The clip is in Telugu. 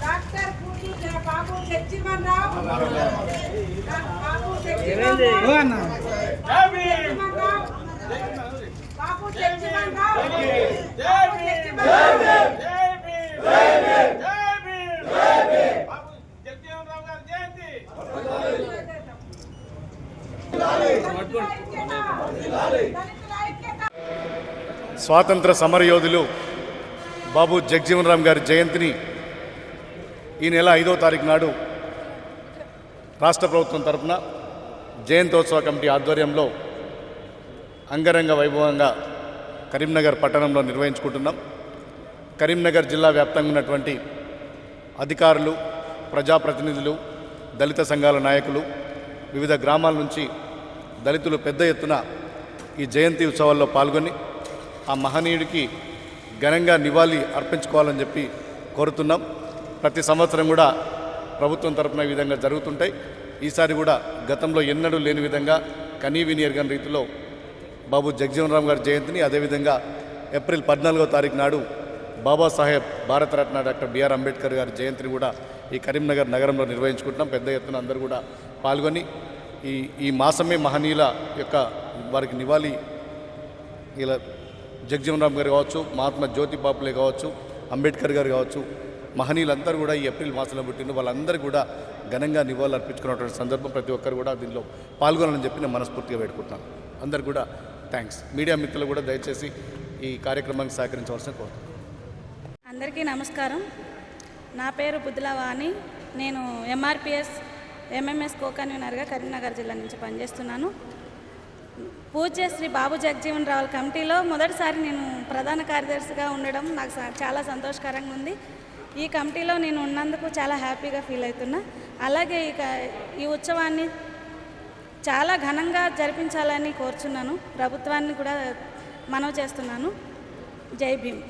డాక్టర్ పూజీ బాబు జగ్జీవన్ రావు బాబు జగ్జీవన్ రావు బాబు జగ్జీవన్ రావు స్వాతంత్ర సమరయోధులు బాబు జగ్జీవన్ రామ్ గారి జయంతిని ఈ నెల 5వ తారీఖు నాడు రాష్ట్ర ప్రభుత్వం తరఫున జయంతోత్సవ కమిటీ ఆధ్వర్యంలో అంగరంగ వైభవంగా కరీంనగర్ పట్టణంలో నిర్వహించుకుంటున్నాం. కరీంనగర్ జిల్లా వ్యాప్తంగా ఉన్నటువంటి అధికారులు, ప్రజాప్రతినిధులు, దళిత సంఘాల నాయకులు, వివిధ గ్రామాల నుంచి దళితులు పెద్ద ఎత్తున ఈ జయంతి ఉత్సవాల్లో పాల్గొని ఆ మహనీయుడికి ఘనంగా నివాళి అర్పించుకోవాలని చెప్పి కోరుతున్నాం. ప్రతి సంవత్సరం కూడా ప్రభుత్వం తరఫున ఈ విధంగా జరుగుతుంటాయి. ఈసారి కూడా గతంలో ఎన్నడూ లేని విధంగా కనీవిని ఎరగని రీతిలో బాబు జగ్జీవన్ రామ్ గారి జయంతిని, అదేవిధంగా ఏప్రిల్ 14వ తారీఖు నాడు బాబాసాహెబ్ భారతరత్న డాక్టర్ బిఆర్ అంబేద్కర్ గారి జయంతిని కూడా ఈ కరీంనగర్ నగరంలో నిర్వహించుకుంటున్నాం. పెద్ద ఎత్తున అందరూ కూడా పాల్గొని ఈ మాసమే మహనీయుల యొక్క వారికి నివాళి, ఇలా జగ్జీవన్ రామ్ గారు కావచ్చు, మహాత్మా జ్యోతి బాపులే కావచ్చు, అంబేద్కర్ గారు కావచ్చు, మహనీయులందరూ కూడా ఈ ఏప్రిల్ మాసంలో పుట్టిన వాళ్ళందరూ కూడా ఘనంగా నివాళులు అర్పించుకున్నటువంటి సందర్భం. ప్రతి ఒక్కరు కూడా దీనిలో పాల్గొనాలని చెప్పి నేను మనస్ఫూర్తిగా వేడుకుంటున్నాను. అందరు కూడా థ్యాంక్స్. మీడియా మిత్రులు కూడా దయచేసి ఈ కార్యక్రమానికి సహకరించవలసిన కోరుతున్నాను. అందరికీ నమస్కారం. నా పేరు బుద్దులవాణి. నేను ఎంఆర్పిఎస్ ఎంఎంఎస్ కో-కన్వీనర్గా కరీంనగర్ జిల్లా నుంచి పనిచేస్తున్నాను. పూజ్య శ్రీ బాబు జగ్జీవన్ రావు కమిటీలో మొదటిసారి నేను ప్రధాన కార్యదర్శిగా ఉండడం నాకు చాలా సంతోషకరంగా ఉంది. ఈ కమిటీలో నేను ఉన్నందుకు చాలా హ్యాపీగా ఫీల్ అవుతున్నా. అలాగే ఈ ఉత్సవాన్ని చాలా ఘనంగా జరిపించాలని కోరుచున్నాను. ప్రభుత్వాన్ని కూడా మనవి చేస్తున్నాను. జై భీమ్.